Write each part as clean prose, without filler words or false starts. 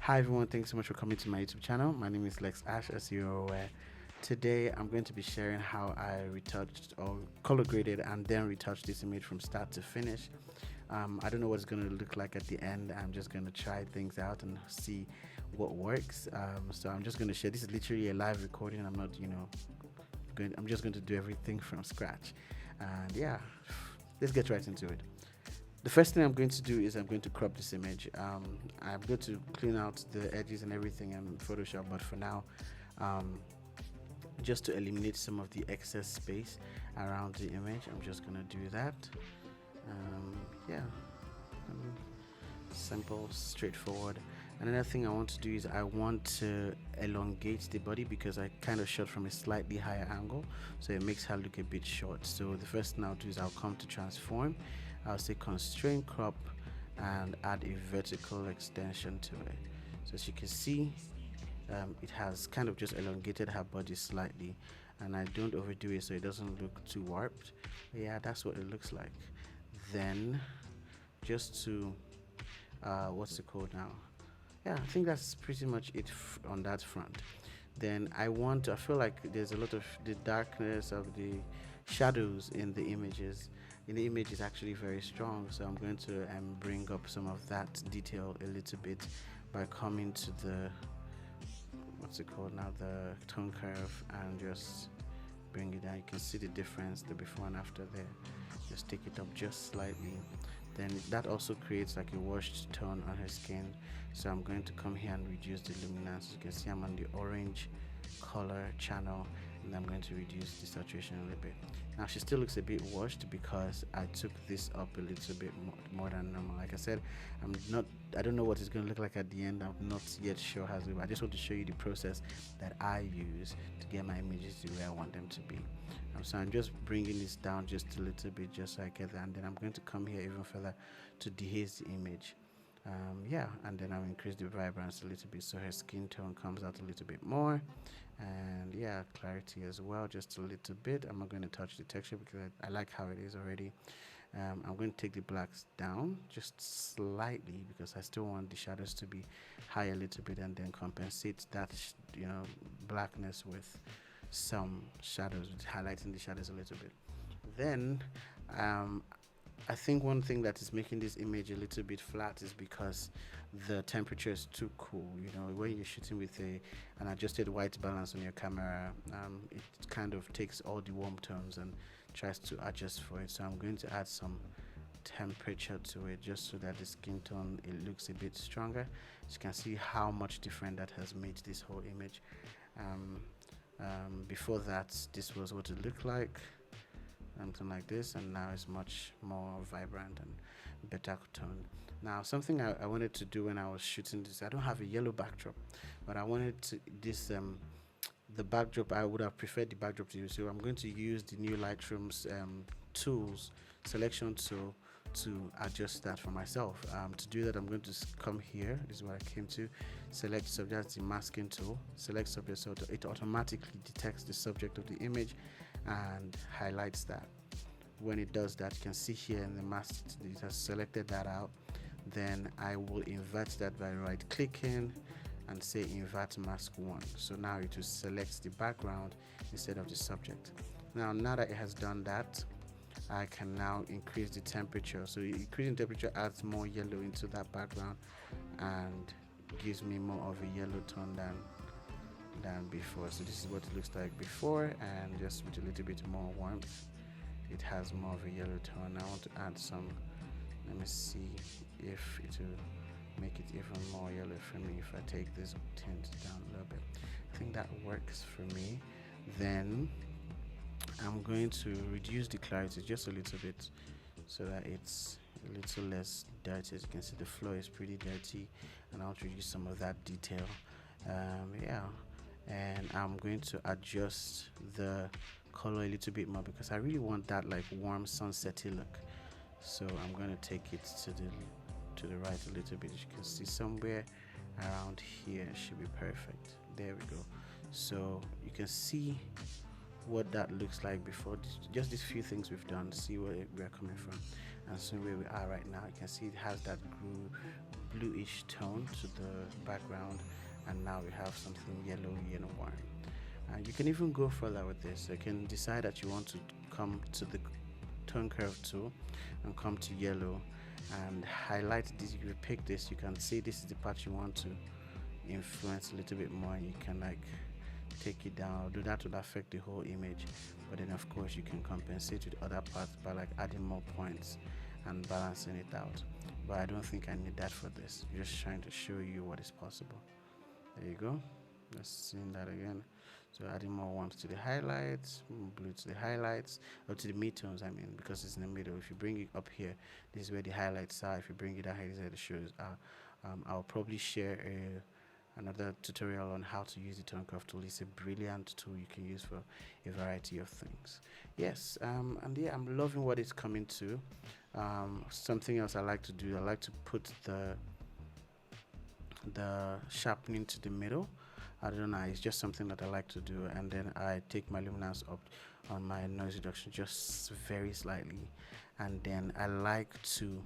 Hi everyone, thanks so much for coming to my YouTube channel. My name is Lex Ash, as you're aware. Today I'm going to be sharing how I retouched or color graded and then retouched this image from start to finish. I don't know what it's going to look like at the end. I'm just going to try things out and see what works. So I'm just going to share. This is literally a live recording. I'm not, I'm just going to do everything from scratch. And yeah, let's get right into it. The first thing I'm going to do is I'm going to crop this image. I'm going to clean out the edges and everything in Photoshop, but for now, um, just to eliminate some of the excess space around the image, I'm just going to do that. Yeah, um, simple, straightforward. Another thing I want to do is I want to elongate the body because I kind of shot from a slightly higher angle, so it makes her look a bit short. So the first thing I'll do is I'll come to transform. I'll say constrain crop and add a vertical extension to it. So as you can see, it has kind of just elongated her body slightly, and I don't overdo it so it doesn't look too warped. But yeah, that's what it looks like. Then just to what's it called now? Yeah, I think that's pretty much it on that front. Then I feel like there's a lot of the darkness of the shadows in the images. In the image is actually very strong, so I'm going to bring up some of that detail a little bit by coming to the what's it called now, the tone curve, and just bring it down. You can see the difference, the before and after there. Just take it up just slightly. Then that also creates like a washed tone on her skin, so I'm going to come here and reduce the luminance. You can see I'm on the orange color channel, and I'm going to reduce the saturation a little bit. Now she still looks a bit washed because I took this up a little bit more than normal. Like I said, I don't know what it's going to look like at the end. I'm not yet sure how to. I just want to show you the process that I use to get my images the way I want them to be. So I'm just bringing this down just a little bit, just so I get that, and then I'm going to come here even further to dehaze the image. Yeah, and then I'll increase the vibrance a little bit so her skin tone comes out a little bit more, and yeah, clarity as well, just a little bit. I'm not going to touch the texture because I like how it is already. I'm going to take the blacks down just slightly because I still want the shadows to be high a little bit, and then compensate that blackness with some shadows, highlighting the shadows a little bit. Then um, I think one thing that is making this image a little bit flat is because the temperature is too cool. When you're shooting with an adjusted white balance on your camera, it kind of takes all the warm tones and tries to adjust for it. So I'm going to add some temperature to it just so that the skin tone, it looks a bit stronger. So you can see how much different that has made this whole image. Before that, this was what it looked like, something like this, and now it's much more vibrant and better tone. Now, something I wanted to do when I was shooting this, I don't have a yellow backdrop, but I wanted the backdrop, I would have preferred the backdrop to use. So I'm going to use the new Lightroom's tools selection tool to adjust that for myself. To do that, I'm going to come here. This is what I came to. Select subject, the masking tool. Select subject, so it automatically detects the subject of the image and highlights that. When it does that, you can see here in the mask, it has selected that out. Then I will invert that by right clicking and say invert mask 1. So now it will select the background instead of the subject. Now that it has done that, I can now increase the temperature. So increasing temperature adds more yellow into that background and gives me more of a yellow tone than before. So this is what it looks like before, and just with a little bit more warmth, it has more of a yellow tone. I want to add some. Let me see if it will make it even more yellow for me if I take this tint down a little bit. I think that works for me. Then I'm going to reduce the clarity just a little bit so that it's a little less dirty. As you can see, the floor is pretty dirty, and I'll reduce some of that detail. Yeah, and I'm going to adjust the color a little bit more because I really want that like warm sunsetty look. So I'm going to take it to the right a little bit. As you can see, somewhere around here should be perfect. There we go. So you can see what that looks like before. Just these few things we've done, see where we're coming from, and so where we are right now. You can see it has that bluish tone to the background, and now we have something yellow warm. And you can even go further with this. You can decide that you want to come to the tone curve tool and come to yellow and highlight this. You pick this, you can see this is the part you want to influence a little bit more. You can like take it down, although that will affect the whole image, but then of course you can compensate with other parts by like adding more points and balancing it out. But I don't think I need that for this. I'm just trying to show you what is possible. There you go. Let's see that again. So adding more ones to the highlights, blue to the highlights, or to the midtones, I mean, because it's in the middle. If you bring it up here, this is where the highlights are. If you bring it down here, this is where the shows are. I'll probably share another tutorial on how to use the tone curve tool. It's a brilliant tool you can use for a variety of things. Yes, and yeah, I'm loving what it's coming to. Something else I like to do, I like to put the sharpening to the middle. I don't know, it's just something that I like to do, and then I take my luminance up on my noise reduction just very slightly, and then I like to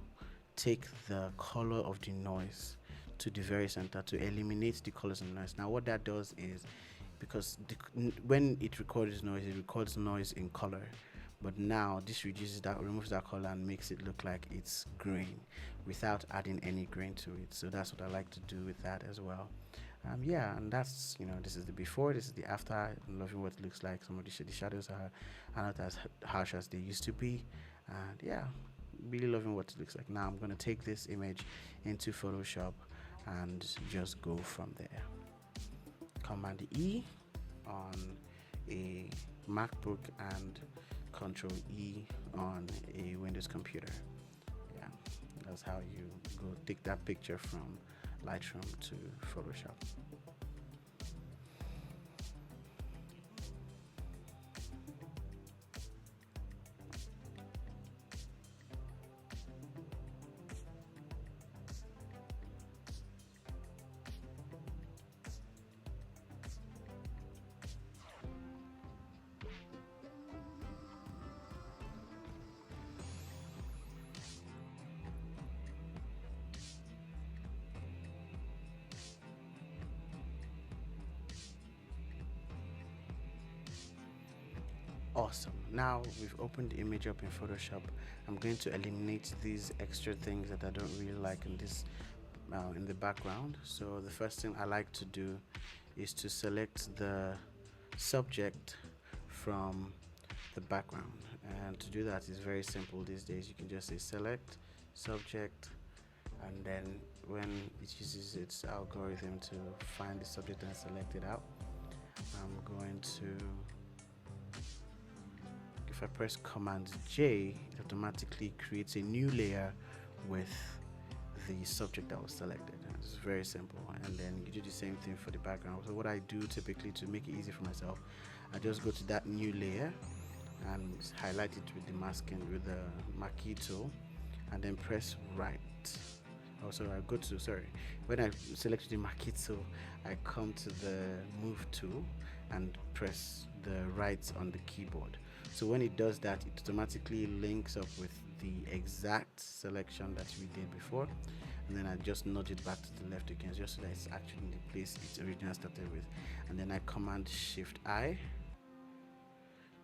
take the color of the noise to the very center to eliminate the colors and noise. Now what that does is, because when it records noise in color, but now this reduces that, removes that color and makes it look like it's green without adding any grain to it. So that's what I like to do with that as well. Yeah, and that's, this is the before, this is the after. I'm loving what it looks like. Some of the shadows are not as harsh as they used to be, and yeah, really loving what it looks like. Now I'm going to take this image into Photoshop and just go from there. Command E on a MacBook and Control E on a Windows computer. Yeah, that's how you go take that picture from Lightroom to Photoshop. Awesome. Now we've opened the image up in Photoshop. I'm going to eliminate these extra things that I don't really like in this in the background. So the first thing I like to do is to select the subject from the background, and to do that is very simple these days. You can just say select subject, and then when it uses its algorithm to find the subject and select it out, I'm going to, if I press Command J, it automatically creates a new layer with the subject that was selected. It's very simple, and then you do the same thing for the background. So what I do typically to make it easy for myself, I just go to that new layer and highlight it with the masking, with the marquee tool, and then press right. Also, I go to, when I select the marquee tool, I come to the move tool and press the right on the keyboard. So when it does that, it automatically links up with the exact selection that we did before, and then I just nudge it back to the left again, just so that it's actually in the place it originally started with. And then I command Shift I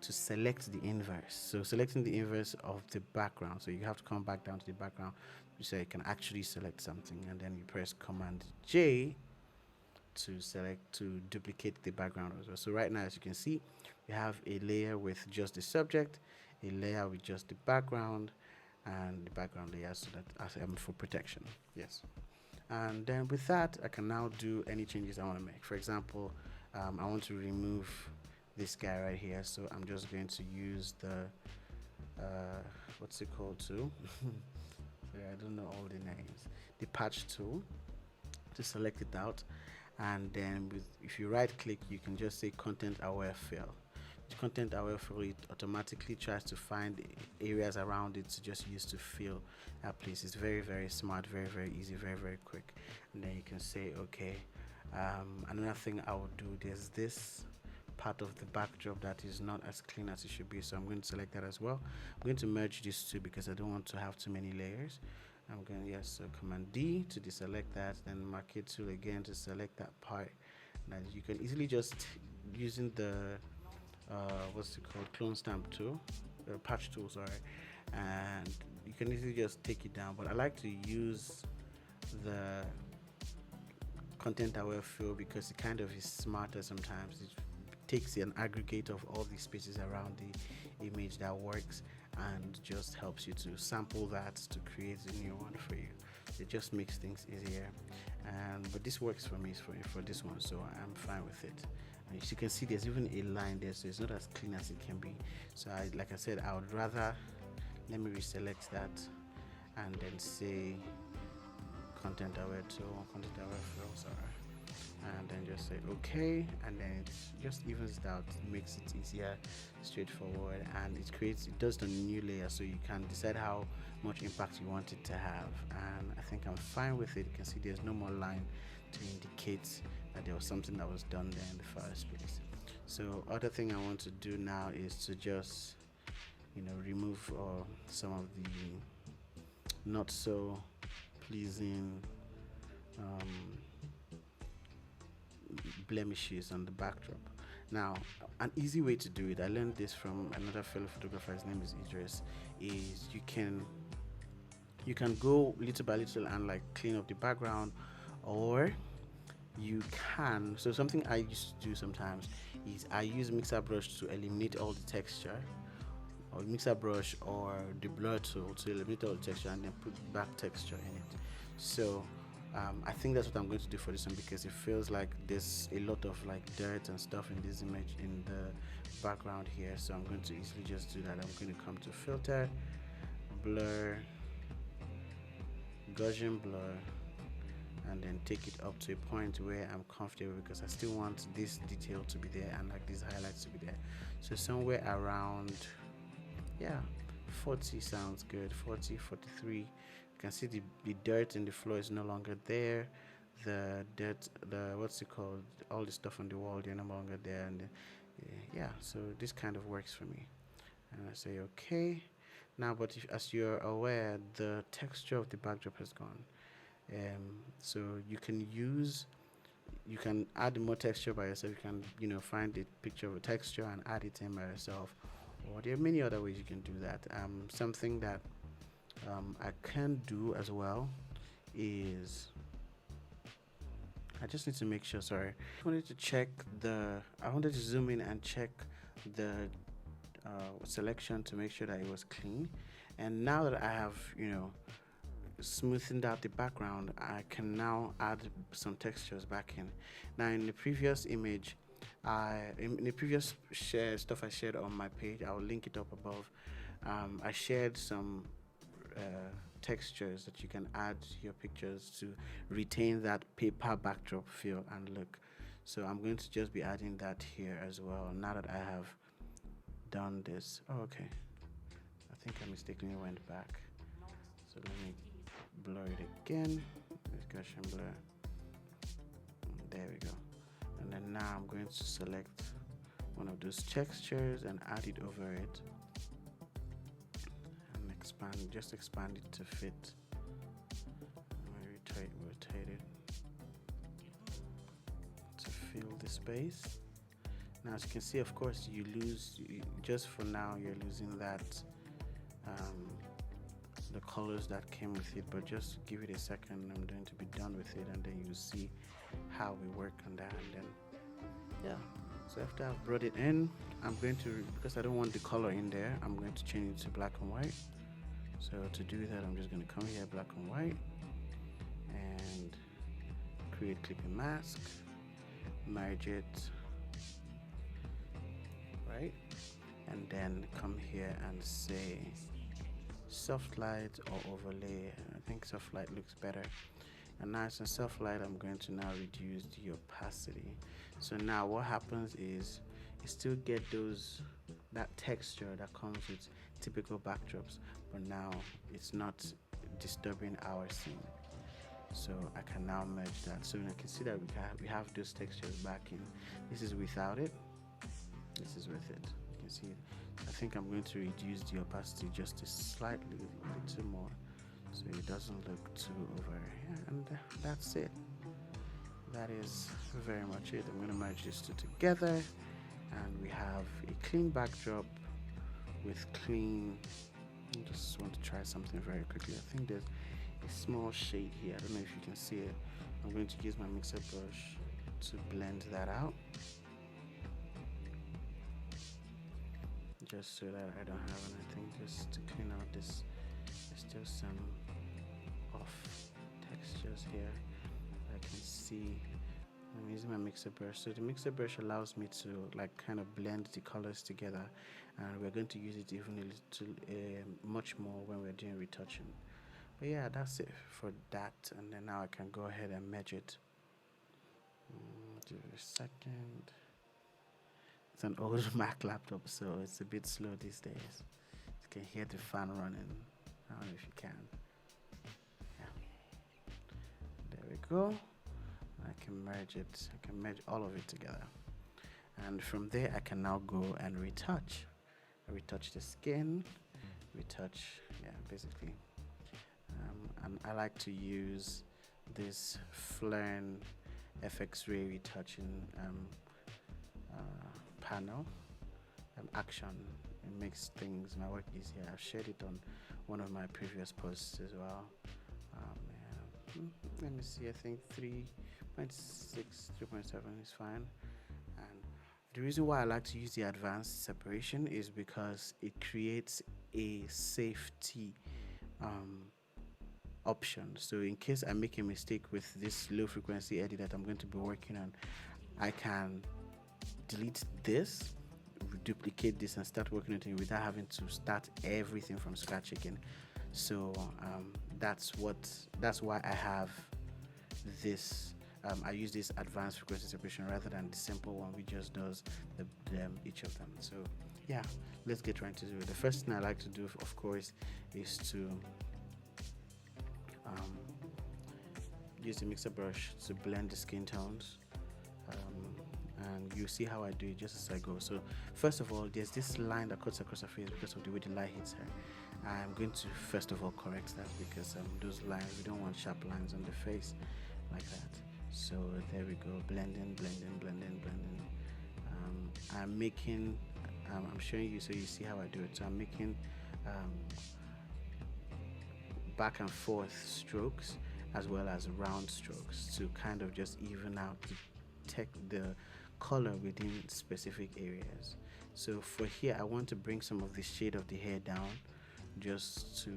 to select the inverse. So selecting the inverse of the background, so you have to come back down to the background so you can actually select something, and then you press Command J to duplicate the background as well. So right now, as you can see, we have a layer with just the subject, a layer with just the background, and the background layer, so that for protection. Yes. And then with that, I can now do any changes I want to make. For example, I want to remove this guy right here, so I'm just going to use the what's it called too? Sorry, I don't know all the names. The patch tool, to select it out, and then if you right click, you can just say content aware fill. The content aware fill, it automatically tries to find areas around it to just use to fill that place. It's very, very smart, very, very easy, very, very quick. And then you can say okay. Another thing I would do, there's this part of the backdrop that is not as clean as it should be, so I'm going to select that as well. I'm going to merge these two because I don't want to have too many layers. I'm going, yes, so Command D to deselect that, then Marquee tool again to select that part. Now you can easily just using the what's it called, clone stamp tool, patch tool, sorry, and you can easily just take it down. But I like to use the content aware fill because it kind of is smarter sometimes. It takes an aggregate of all the spaces around the image that works and just helps you to sample that to create a new one for you. It just makes things easier. And but this works for me for this one, so I'm fine with it. And as you can see, there's even a line there, so it's not as clean as it can be. So like I said, I would rather, let me reselect that and then say content aware tool, content aware fill, sorry, and then just say okay, and then it just evens it out, makes it easier, straightforward, and it does the new layer, so you can decide how much impact you want it to have. And I think I'm fine with it. You can see there's no more line to indicate that there was something that was done there in the first place. So other thing I want to do now is to just remove some of the not so pleasing blemishes on the backdrop. Now, an easy way to do it, I learned this from another fellow photographer, his name is Idris, is you can go little by little and like clean up the background, or you can, so something I used to do sometimes is I use mixer brush to eliminate all the texture, or mixer brush or the blur tool to eliminate all the texture and then put back texture in it. So I think that's what I'm going to do for this one, because it feels like there's a lot of like dirt and stuff in this image in the background here. So I'm going to easily just do that. I'm going to come to filter, blur, Gaussian blur, and then take it up to a point where I'm comfortable, because I still want this detail to be there and like these highlights to be there. So somewhere around, yeah, 40 sounds good. 40, 43. You can see the dirt in the floor is no longer there. The dirt, what's it called, all the stuff on the wall, they're no longer there. And yeah, so this kind of works for me. And I say okay. Now, but as you're aware, the texture of the backdrop has gone. So you can add more texture by yourself. You can find a picture of a texture and add it in by yourself, or there are many other ways you can do that. Something that I can do as well is, I just need to make sure, sorry, I wanted to zoom in and check the selection to make sure that it was clean. And now that I have smoothened out the background, I can now add some textures back in. Now in the previous image, in the previous stuff I shared on my page, I'll link it up above. I shared some textures that you can add to your pictures to retain that paper backdrop feel and look. So I'm going to just be adding that here as well, now that I have done this. Oh, okay, I think I mistakenly went back, so let me blur it again. Gaussian blur, there we go. And then now I'm going to select one of those textures and add it over it, and expand it to fit. Rotate it to fill the space. Now, as you can see, of course, just for now, you're losing that the colors that came with it, but just give it a second. I'm going to be done with it, and then you'll see how we work on that. And then yeah, so after I've brought it in, I'm going to, because I don't want the color in there, I'm going to change it to black and white. So to do that, I'm just going to come here, black and white, and create clipping mask, merge it, right, and then come here and say soft light or overlay. I think soft light looks better. And now it's a soft light, I'm going to now reduce the opacity. So now what happens is you still get that texture that comes with typical backdrops, but now it's not disturbing our scene. So I can now merge that. So I can see that we have those textures back in. This is without it. This is with it. You can see it. I think I'm going to reduce the opacity just a little more, so it doesn't look too over. Yeah, and that's it. That is very much it. I'm going to merge these two together, and we have a clean backdrop with clean. I just want to try something very quickly. I think there's a small shade here. I don't know if you can see it. I'm going to use my mixer brush to blend that out, just so that I don't have anything, just to clean out this. There's still some off textures here I can see. I'm using my mixer brush, so the mixer brush allows me to like kind of blend the colors together, and we're going to use it even a little much more when we're doing retouching. But yeah, that's it for that, and then now I can go ahead and merge it. Give it a second. It's an old Mac laptop, so it's a bit slow these days. You can hear the fan running. I don't know if you can. Yeah. There we go. I can merge it. I can merge all of it together. And from there, I can now go and retouch. I retouch the skin. Retouch, yeah, basically. And I like to use this Flern FX Ray retouching panel action. It makes things, my work easier. I've shared it on one of my previous posts as well. Yeah. Let me see, I think 3.6, 3.7 is fine. And the reason why I like to use the advanced separation is because it creates a safety option. So in case I make a mistake with this low frequency edit that I'm going to be working on, I can delete this, duplicate this, and start working on it without having to start everything from scratch again. So that's why I have this. I use this advanced frequency separation rather than the simple one which just does each of them. So yeah, let's get right to it. The first thing I like to do, of course, is to use the mixer brush to blend the skin tones. And you see how I do it just as I go. So first of all, there's this line that cuts across her face because of the way the light hits her. I'm going to first of all correct that, because those lines, we don't want sharp lines on the face like that. So there we go, blending. I'm making, I'm showing you so you see how I do it. So I'm making back and forth strokes as well as round strokes to kind of just even out the color within specific areas. So for here, I want to bring some of the shade of the hair down just to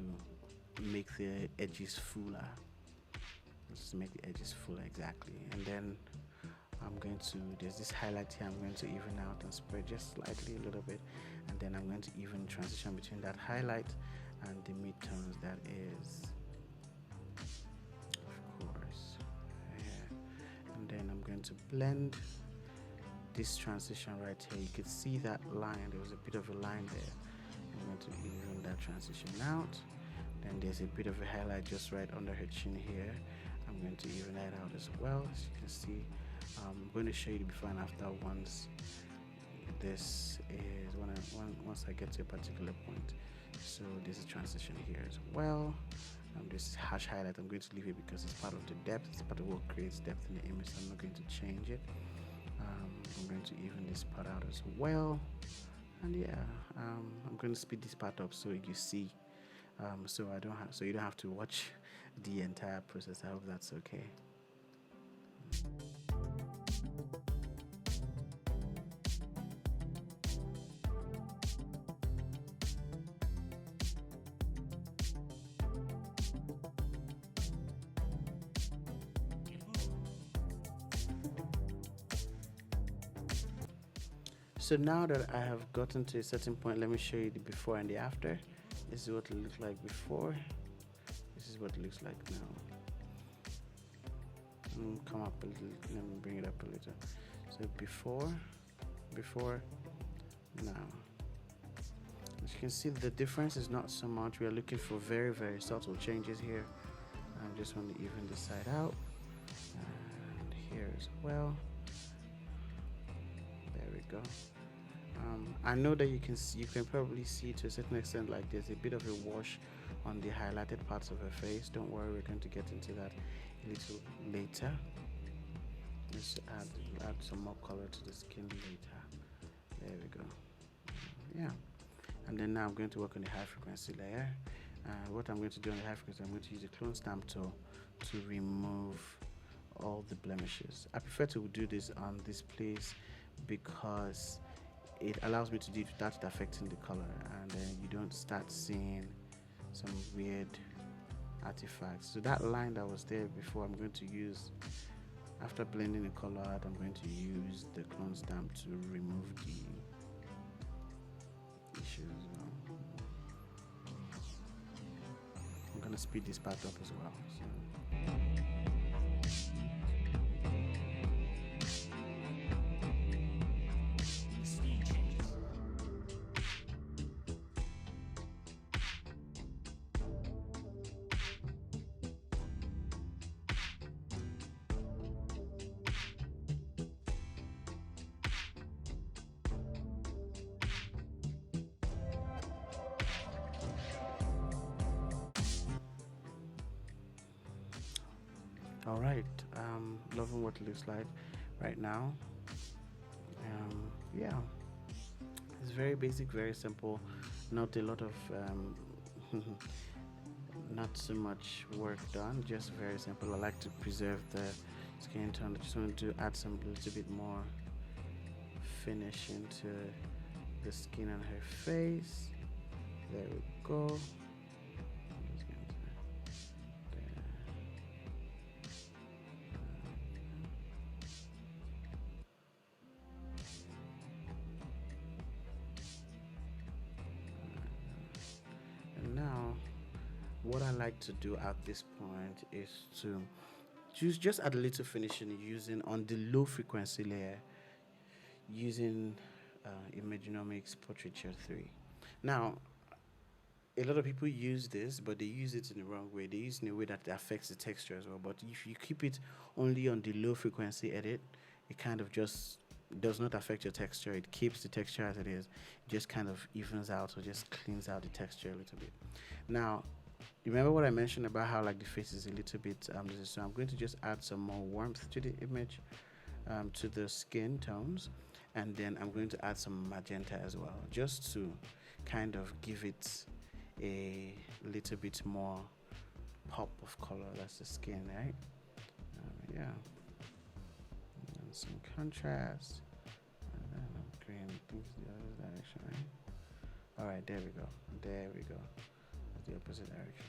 make the edges fuller. Just to make the edges fuller, exactly. And then there's this highlight here, I'm going to even out and spread just slightly a little bit. And then I'm going to even transition between that highlight and the midtones, that is, of course, yeah. And then I'm going to blend this transition right here. You could see that line, there was a bit of a line there. I'm going to even that transition out. Then there's a bit of a highlight just right under her chin here. I'm going to even that out as well. As you can see, I'm going to show you the before and after once this is once I get to a particular point. So there's a transition here as well. This hash highlight, I'm going to leave it because it's part of the depth. It's part of what creates depth in the image, so I'm not going to change it. I'm going to even this part out as well. And yeah, I'm going to speed this part up so you see, so you don't have to watch the entire process. I hope that's okay. So now that I have gotten to a certain point, let me show you the before and the after. This is what it looked like before. This is what it looks like now. Come up a little, let me bring it up a little. So before, now. As you can see, the difference is not so much. We are looking for very, very subtle changes here. I just want to even this side out. And here as well. There we go. I know that you can probably see to a certain extent like there's a bit of a wash on the highlighted parts of her face. Don't worry, we're going to get into that a little later. Let's add some more color to the skin later. There we go. Yeah. And then now I'm going to work on the high frequency layer. What I'm going to do on the high frequency, I'm going to use the clone stamp tool to remove all the blemishes. I prefer to do this on this place because it allows me to do it without it affecting the color, and then you don't start seeing some weird artifacts. So that line that was there before, I'm going to use, after blending the color out, I'm going to use the clone stamp to remove the issues. I'm going to speed this part up as well. All right, loving what it looks like right now. Yeah, it's very basic, very simple, not a lot of not so much work done, just very simple. I like to preserve the skin tone. I just want to add some little bit more finish into the skin on her face. There we go. Now, what I like to do at this point is to just add a little finishing using on the low frequency layer using Imagenomics Portraiture 3. Now, a lot of people use this, but they use it in the wrong way. They use it in a way that affects the texture as well. But if you keep it only on the low frequency edit, it kind of just does not affect your texture. It keeps the texture as it is. It just kind of evens out or just cleans out the texture a little bit. Now, remember what I mentioned about how like the face is a little bit so I'm going to just add some more warmth to the image, to the skin tones, and then I'm going to add some magenta as well, just to kind of give it a little bit more pop of color. That's the skin, right? Yeah. And some contrast. And then I'm green things the other direction, right? All right, there we go. There we go. That's the opposite direction.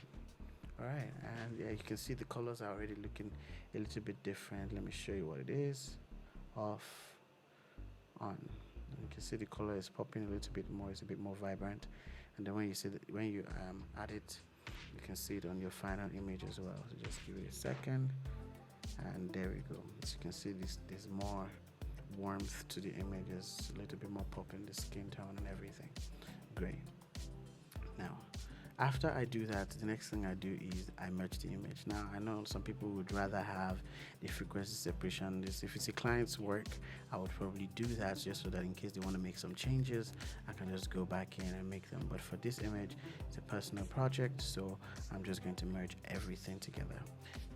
All right, and yeah, you can see the colors are already looking a little bit different. Let me show you what it is. Off, on. You can see the color is popping a little bit more. It's a bit more vibrant. And then when you see when you add it, you can see it on your final image as well. So just give it a second, and there we go. As you can see, there's more warmth to the images, a little bit more pop in the skin tone and everything. Great. Now, after I do that, the next thing I do is I merge the image. Now, I know some people would rather have the frequency separation. If it's a client's work, I would probably do that just so that in case they want to make some changes, I can just go back in and make them. But for this image, it's a personal project, so I'm just going to merge everything together.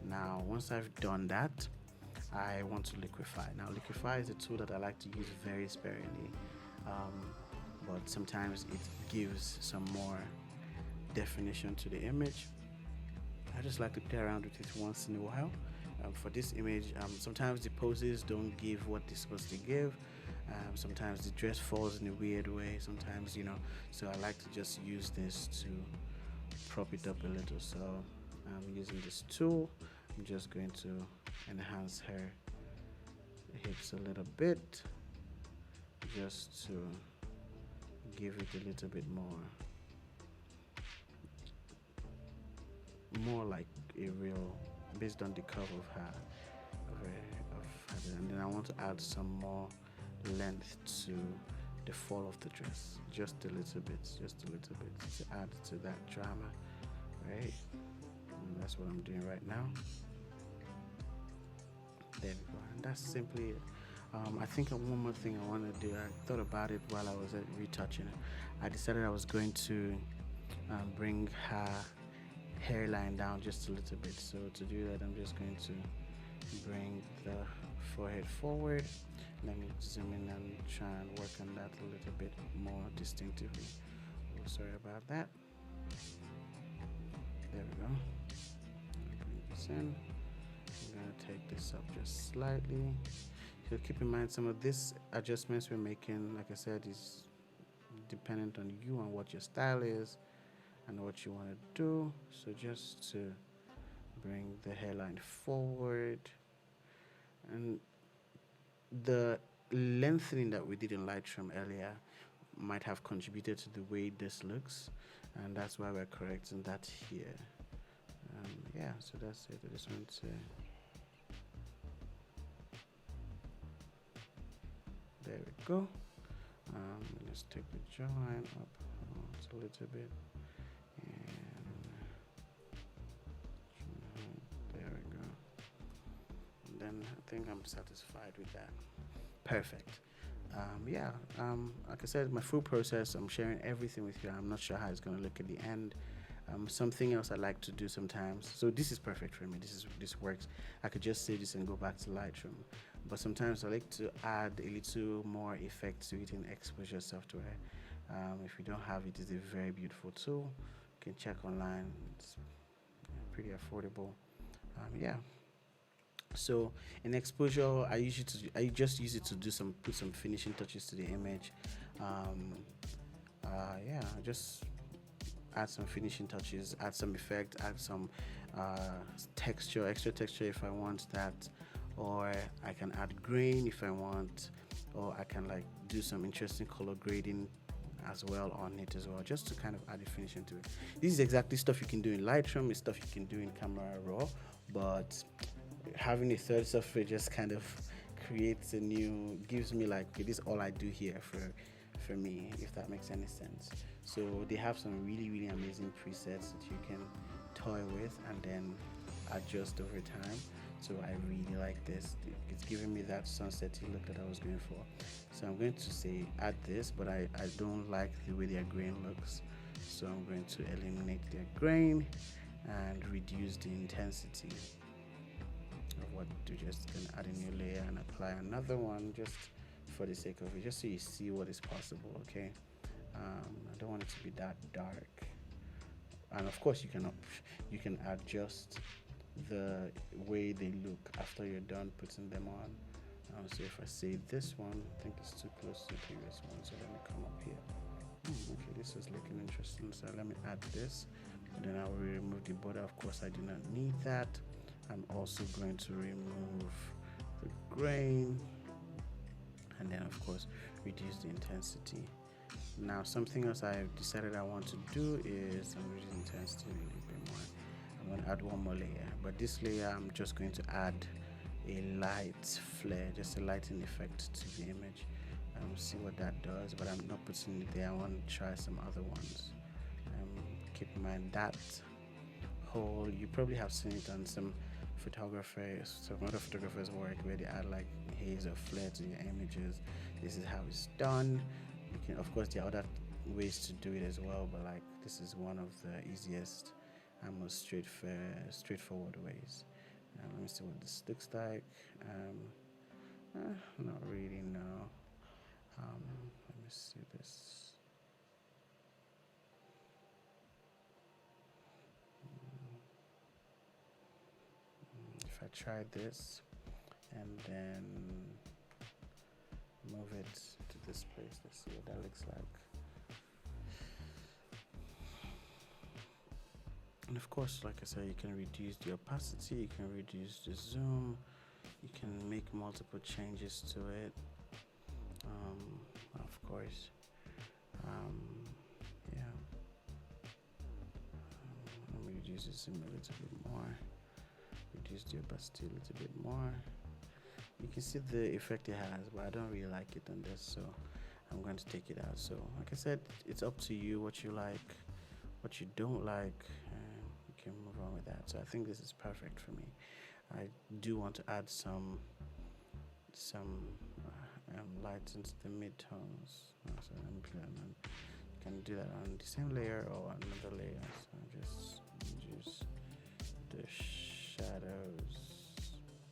Now, once I've done that, I want to liquify. Now, liquify is a tool that I like to use very sparingly, but sometimes it gives some more definition to the image. I just like to play around with it once in a while. For this image, sometimes the poses don't give what they're supposed to give. Sometimes the dress falls in a weird way. Sometimes, so I like to just use this to prop it up a little. So I'm using this tool. I'm just going to enhance her hips a little bit, just to give it a little bit more like a real, based on the curve of her, and then I want to add some more length to the fall of the dress, just a little bit to add to that drama, right? And that's what I'm doing right now. There we go, and that's simply it. I think one more thing I want to do, I thought about it while I was retouching it. I decided I was going to bring her hairline down just a little bit. So to do that, I'm just going to bring the forehead forward. Let me zoom in and try and work on that a little bit more distinctively. Oh, sorry about that. There we go. Bring this in. I'm going to take this up just slightly. So keep in mind some of these adjustments we're making, like I said, is dependent on you and what your style is and what you want to do. So just to bring the hairline forward, and the lengthening that we did in Lightroom earlier might have contributed to the way this looks, and that's why we're correcting that here. Yeah, so that's it. I just want to, there we go. Let's take the jawline up just a little bit, and there we go. And then I think I'm satisfied with that. Perfect. Like I said, my full process, I'm sharing everything with you. I'm not sure how it's going to look at the end. Something else I like to do sometimes. So this is perfect for me. This works. I could just save this and go back to Lightroom. But sometimes I like to add a little more effect to it in exposure software. If you don't have it, it's a very beautiful tool. You can check online. It's pretty affordable. Yeah. So in exposure, I just use it to put some finishing touches to the image. Just add some finishing touches, add some effect, add some extra texture if I want that, or I can add grain if I want, or I can like do some interesting color grading as well on it as well, just to kind of add a finishing to it. This is exactly stuff you can do in Lightroom, it's stuff you can do in Camera Raw, but having a third software just kind of gives me like, okay, this is all I do here for me, if that makes any sense. So they have some really, really amazing presets that you can toy with and then adjust over time. So I really like this. It's giving me that sunsetty look that I was going for. So I'm going to say add this, but I don't like the way their grain looks. So I'm going to eliminate their grain and reduce the intensity of what to just then add a new layer and apply another one just for the sake of it, just so you see what is possible. Okay, I don't want it to be that dark, and of course you can adjust the way they look after you're done putting them on. So if I save this one, I think it's too close to the previous one, so let me come up here. Okay, this is looking interesting, so let me add this, and then I will remove the border. Of course I do not need that. I'm also going to remove the grain, and then of course reduce the intensity. Now something else I've decided I want to do is I'm reducing intensity a little bit more. I'm going to add one more layer, but this layer I'm just going to add a light flare, just a lighting effect to the image. See what that does, but I'm not putting it there. I want to try some other ones. Keep in mind that whole, you probably have seen it on some other photographers work where they add like haze or flare to your images. This is how it's done. You can, of course, there are other ways to do it as well, but like this is one of the easiest and most straightforward ways. Let me see what this looks like. Not really, no. Let me see this. If I try this and then move it to this place, let's see what that looks like. And of course, like I said, you can reduce the opacity, you can reduce the zoom, you can make multiple changes to it. Of course, let me reduce the zoom a little bit more, reduce the opacity a little bit more. You can see the effect it has, but I don't really like it on this, so I'm going to take it out. So like I said, it's up to you what you like, what you don't like, and you can move on with that. So I think this is perfect for me. I do want to add some lights into the mid-tones. So let me play on. You can do that on the same layer or another layer. So just reduce the shadows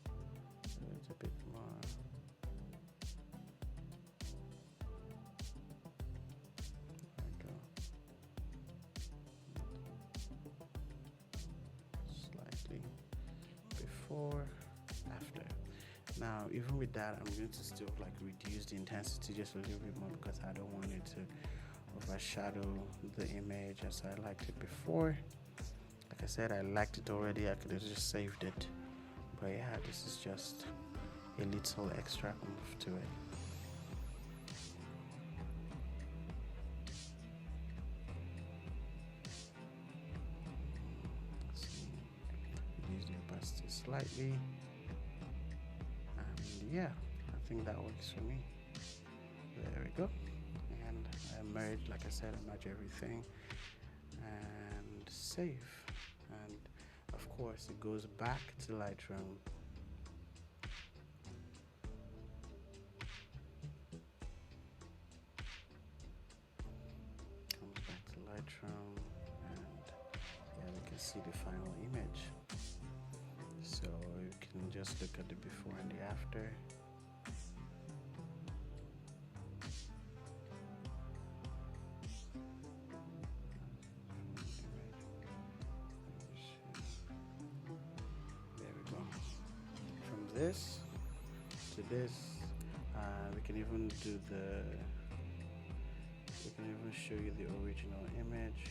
a little bit more. There we go. Slightly before, after. Now, even with that, I'm going to still like reduce the intensity just a little bit more because I don't want it to overshadow the image as I liked it before. Like I said, I liked it already. I could have just saved it, but yeah, this is just a little extra oomph to it. Reduce the opacity slightly, and yeah, I think that works for me. There we go. And I merge, like I said, I merge everything and save. And of course, it goes back to Lightroom. Comes back to Lightroom, and yeah, we can see the final image. So you can just look at the before and the after. This to this, we can even do we can even show you the original image.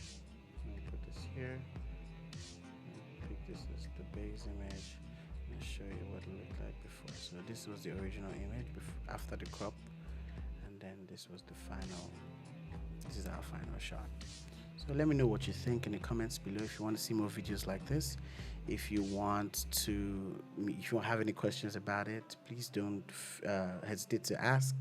I'll put this here and pick this as the base image and show you what it looked like before. So this was the original image after the crop, and then this was the final. This is our final shot. So let me know what you think in the comments below. If you want to see more videos like this, if you have any questions about it, please don't hesitate to ask.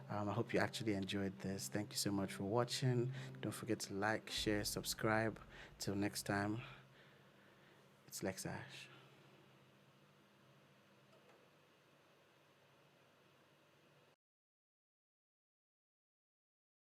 I hope you actually enjoyed this. Thank you so much for watching. Don't forget to like, share, subscribe. Till next time, it's Lex Ash.